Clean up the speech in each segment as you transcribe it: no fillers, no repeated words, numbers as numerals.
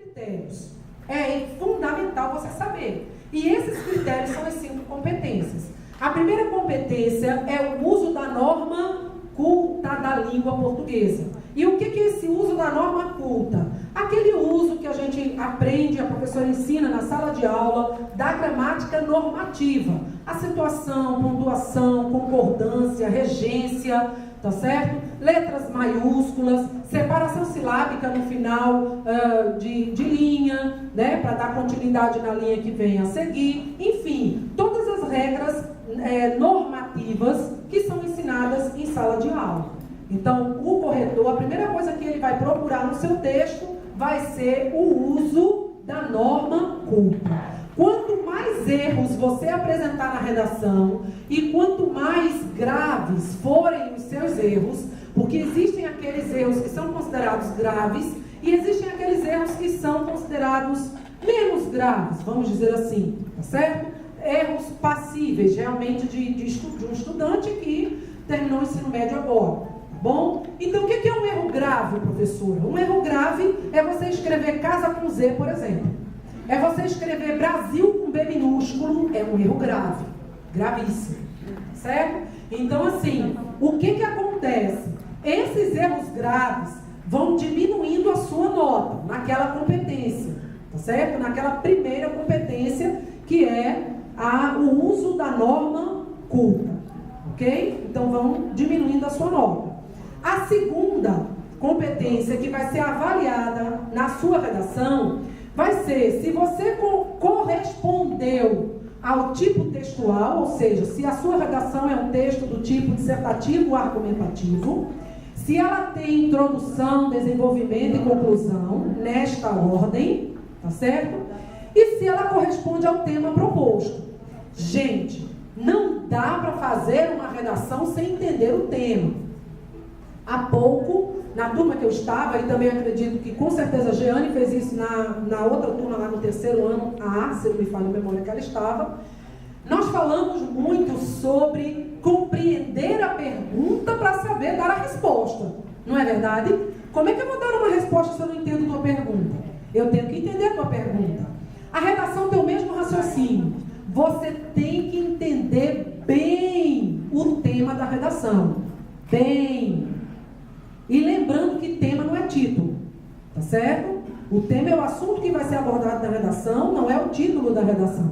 critérios. É fundamental você saber. E esses critérios são as 5 competências. A primeira competência é o uso da norma culta da língua portuguesa. E o que é esse uso da norma culta? Aquele uso que a gente aprende, a professora ensina na sala de aula, da gramática normativa. Acentuação, pontuação, concordância, regência, tá certo? Letras maiúsculas, separação silábica no final de linha, né? Para dar continuidade na linha que vem a seguir. Enfim, todas as regras normativas que são ensinadas em sala de aula. Então, o corretor, a primeira coisa que ele vai procurar no seu texto vai ser o uso da norma culta. Quanto mais erros você apresentar na redação e quanto mais graves forem os seus erros, porque existem aqueles erros que são considerados graves e existem aqueles erros que são considerados menos graves, vamos dizer assim, tá certo? Erros passíveis, realmente, de um estudante que terminou o ensino médio agora. Bom, então o que é um erro grave, professora? Um erro grave é você escrever casa com Z, por exemplo. É você escrever Brasil com B minúsculo, é um erro grave, gravíssimo, certo? Então, assim, o que acontece? Esses erros graves vão diminuindo a sua nota naquela competência, tá certo? Naquela primeira competência, que é o uso da norma culta, ok? Então, vão diminuindo a sua nota. A segunda competência que vai ser avaliada na sua redação vai ser se você correspondeu ao tipo textual, ou seja, se a sua redação é um texto do tipo dissertativo ou argumentativo, se ela tem introdução, desenvolvimento e conclusão nesta ordem, tá certo? E se ela corresponde ao tema proposto. Gente, não dá para fazer uma redação sem entender o tema. Há pouco, na turma que eu estava, e também acredito que com certeza a Jeane fez isso na outra turma, lá no terceiro ano, se não me falha a memória que ela estava, nós falamos muito sobre compreender a pergunta para saber dar a resposta. Não é verdade? Como é que eu vou dar uma resposta se eu não entendo a tua pergunta? Eu tenho que entender a tua pergunta. A redação tem o mesmo raciocínio. Você tem que entender bem o tema da redação. Bem. E lembrando que tema não é título, tá certo? O tema é o assunto que vai ser abordado na redação, não é o título da redação,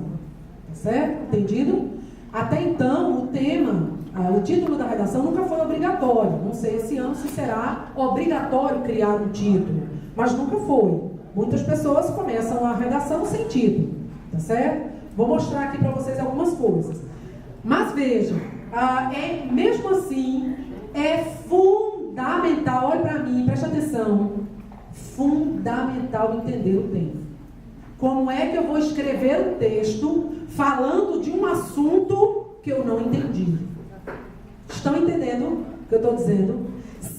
tá certo? Entendido? Até então, o tema, o título da redação nunca foi obrigatório. Não sei esse ano se será obrigatório criar um título, mas nunca foi. Muitas pessoas começam a redação sem título, tá certo? Vou mostrar aqui para vocês algumas coisas. Mas vejam, mesmo assim, é fundamental, olha para mim, preste atenção, fundamental entender o tema. Como é que eu vou escrever um texto falando de um assunto que eu não entendi? Estão entendendo o que eu estou dizendo?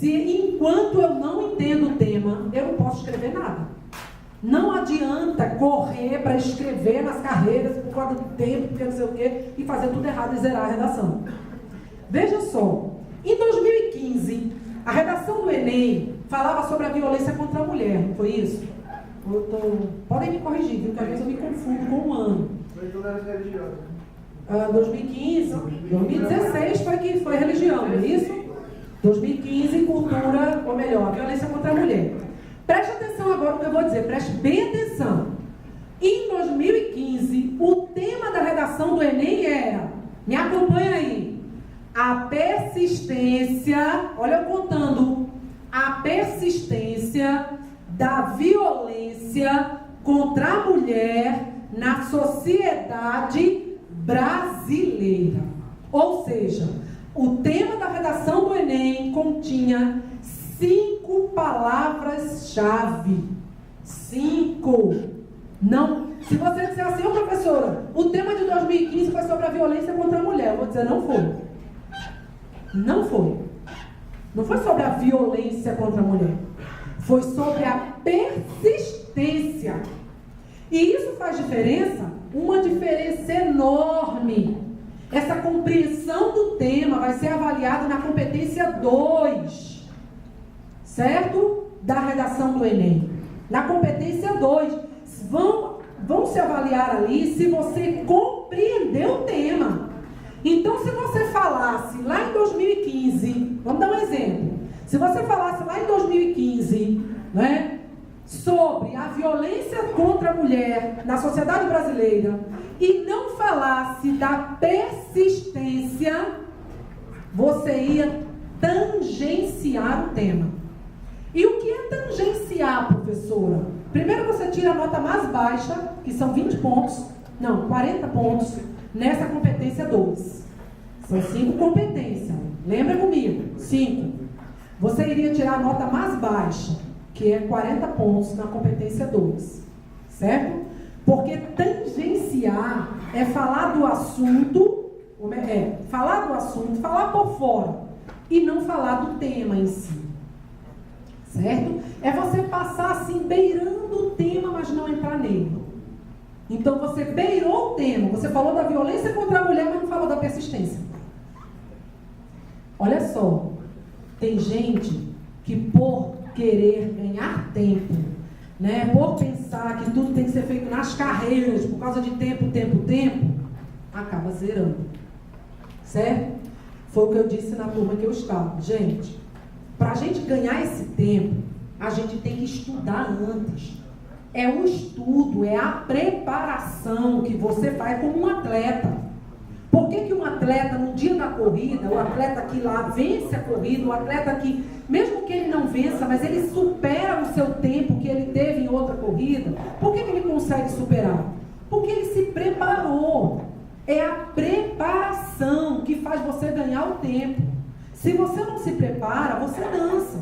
Enquanto eu não entendo o tema, eu não posso escrever nada. Não adianta correr para escrever nas carreiras por causa do tempo, porque não sei o quê, e fazer tudo errado e zerar a redação. Veja só, em 2015, a redação do Enem falava sobre a violência contra a mulher, não foi isso? Podem me corrigir, viu? Porque às vezes eu me confundo com o ano. 2015, 2016 foi religião, não é isso? 2015, cultura, ou melhor, violência contra a mulher. Preste atenção agora no que eu vou dizer, preste bem atenção. Em 2015, o tema da redação do Enem era, me acompanha aí, a persistência, olha eu contando, a persistência da violência contra a mulher na sociedade brasileira. Ou seja, o tema da redação do Enem continha 5 palavras-chave. 5. Não. Se você disser assim, ô professora, o tema de 2015 foi sobre a violência contra a mulher, eu vou dizer, não foi. Não foi. Não foi sobre a violência contra a mulher. Foi sobre a persistência. E isso faz diferença? Uma diferença enorme. Essa compreensão do tema vai ser avaliada na competência 2, certo? Da redação do Enem. Na competência 2. vão se avaliar ali se você compreendeu o tema. Então, se você falasse lá em 2015, vamos dar um exemplo. Se você falasse lá em 2015, né, sobre a violência contra a mulher na sociedade brasileira e não falasse da persistência, você ia tangenciar o tema. E o que é tangenciar, professora? Primeiro você tira a nota mais baixa, que são 20 pontos, não, 40 pontos, nessa competência 2. São 5 competências. Lembra comigo? 5. Você iria tirar a nota mais baixa, que é 40 pontos na competência 2. Certo? Porque tangenciar é falar do assunto, falar por fora e não falar do tema em si. Certo? É você passar assim, beirando o tema, mas não entrar nele. Então você beirou o tema, você falou da violência contra a mulher, mas não falou da persistência. Olha só, tem gente que por querer ganhar tempo, né, por pensar que tudo tem que ser feito nas carreiras, por causa de tempo, acaba zerando. Certo? Foi o que eu disse na turma que eu estava. Gente, para a gente ganhar esse tempo, a gente tem que estudar antes. É o estudo, é a preparação que você faz como um atleta. Por que um atleta, no dia da corrida, o atleta que lá vence a corrida, o atleta que, mesmo que ele não vença, mas ele supera o seu tempo que ele teve em outra corrida, por que ele consegue superar? Porque ele se preparou. É a preparação que faz você ganhar o tempo. Se você não se prepara, você dança,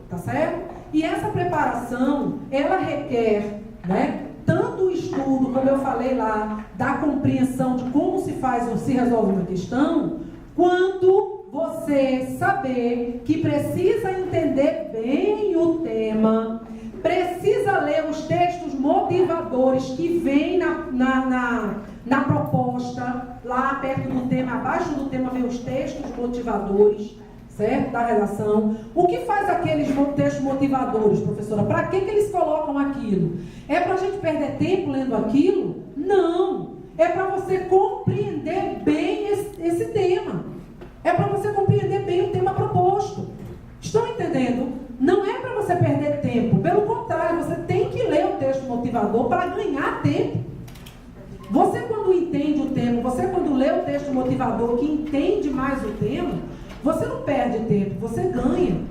tá certo? E essa preparação, ela requer, né, tanto o estudo, como eu falei lá, da compreensão de como se faz ou se resolve uma questão, quanto você saber que precisa entender bem o tema, precisa ler os textos motivadores que vêm na proposta, lá perto do tema, abaixo do tema vem os textos motivadores, certo? Da redação. O que faz aqueles textos motivadores, professora? Para que eles colocam aquilo? É para a gente perder tempo lendo aquilo? Não. É para você compreender bem esse tema. É para você compreender bem o tema proposto. Estão entendendo? Não é para você perder tempo. Pelo contrário, você tem que ler o texto motivador para ganhar tempo. Você quando entende o tema, você quando lê o texto motivador que entende mais o tema, você não perde tempo, você ganha.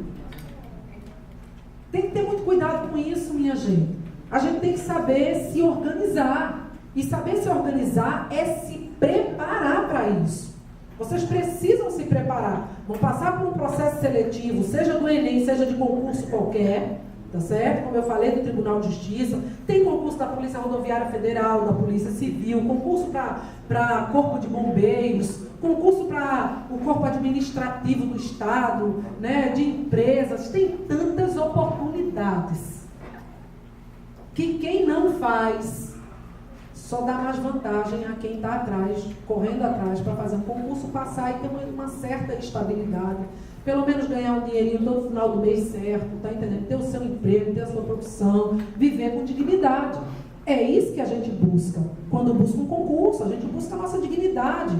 Tem que ter muito cuidado com isso, minha gente. A gente tem que saber se organizar. E saber se organizar é se preparar para isso. Vocês precisam se preparar. Vão passar por um processo seletivo, seja do Enem, seja de concurso qualquer, tá certo? Como eu falei, do Tribunal de Justiça. Tem concurso da Polícia Rodoviária Federal, da Polícia Civil, concurso para Corpo de Bombeiros, concurso para o Corpo Administrativo do Estado, né, de empresas. Tem tantas oportunidades que quem não faz só dá mais vantagem a quem está atrás, correndo atrás para fazer um concurso, passar e ter uma certa estabilidade. Pelo menos ganhar um dinheirinho todo final do mês certo, tá entendendo? Ter o seu emprego, ter a sua profissão, viver com dignidade. É isso que a gente busca. Quando busca um concurso, a gente busca a nossa dignidade.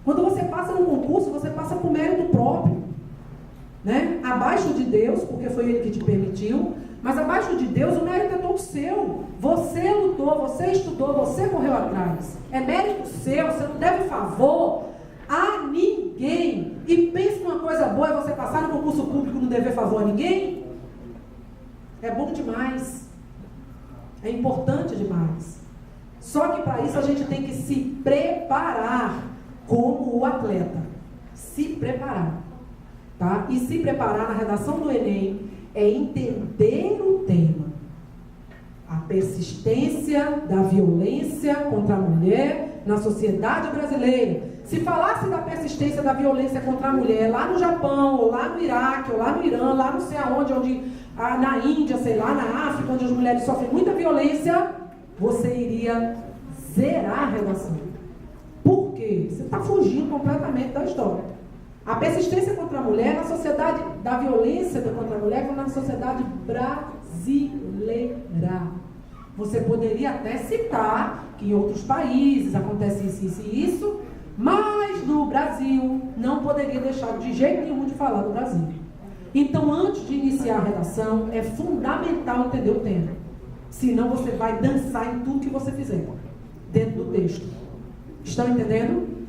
Quando você passa num concurso, você passa por mérito próprio. Né? Abaixo de Deus, porque foi Ele que te permitiu, mas abaixo de Deus o mérito é todo seu. Você lutou, você estudou, você correu atrás. É mérito seu, você não deve favor a ninguém. E pense numa coisa boa, é você passar no concurso público e não dever favor a ninguém? É bom demais. É importante demais. Só que para isso a gente tem que se preparar como o atleta. Se preparar. Tá? E se preparar na redação do Enem é entender o tema. A persistência da violência contra a mulher na sociedade brasileira. Se falasse da persistência da violência contra a mulher lá no Japão, ou lá no Iraque, ou lá no Irã, lá não sei aonde, na Índia, sei lá, na África, onde as mulheres sofrem muita violência, você iria zerar a redação. Por quê? Você está fugindo completamente da história. A persistência contra a mulher na sociedade, da violência contra a mulher, na sociedade brasileira. Você poderia até citar que em outros países acontece isso e isso, mas no Brasil não poderia deixar de jeito nenhum de falar do Brasil. Então, antes de iniciar a redação, é fundamental entender o tema. Senão você vai dançar em tudo que você fizer dentro do texto. Estão entendendo?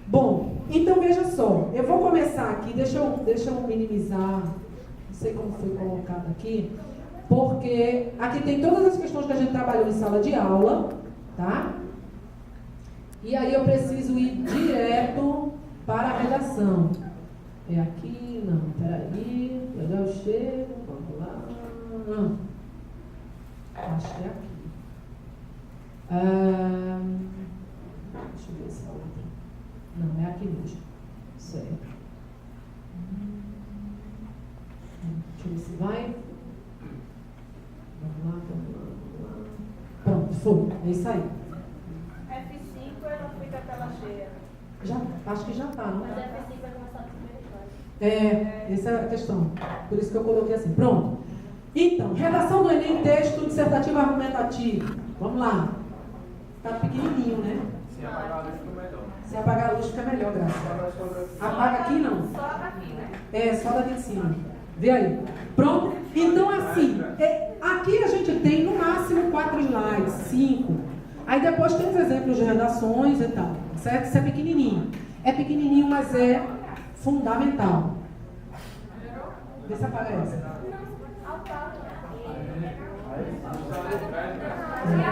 Bom, então veja só. Eu vou começar aqui, deixa eu minimizar, não sei como foi colocado aqui, porque aqui tem todas as questões que a gente trabalhou em sala de aula, tá? E aí eu preciso ir direto para a redação. É aqui? Não, peraí. Eu chego, vamos lá. Acho que é aqui. Deixa eu ver essa outra. Não, é aqui mesmo. Certo. Deixa eu ver se vai. Vamos lá. Pronto, foi. É isso aí. F5 ela fica a tela cheia. Já, acho que já está, não? Mas F5 vai começar a primeira Essa é a questão. Por isso que eu coloquei assim. Pronto. Então, redação do Enem, texto dissertativo argumentativo. Vamos lá. Está pequenininho, né? Se apagar a luz fica melhor. Se apagar a luz fica melhor, graças. Apaga aqui não? Só aqui, né? É, só daqui de cima. Vê aí. Pronto? Então, assim, aqui a gente tem no máximo 4 slides, 5. Aí depois tem os exemplos de redações e tal. Certo? Isso é pequenininho. É pequenininho, mas é fundamental. Vê se apaga essa. Não,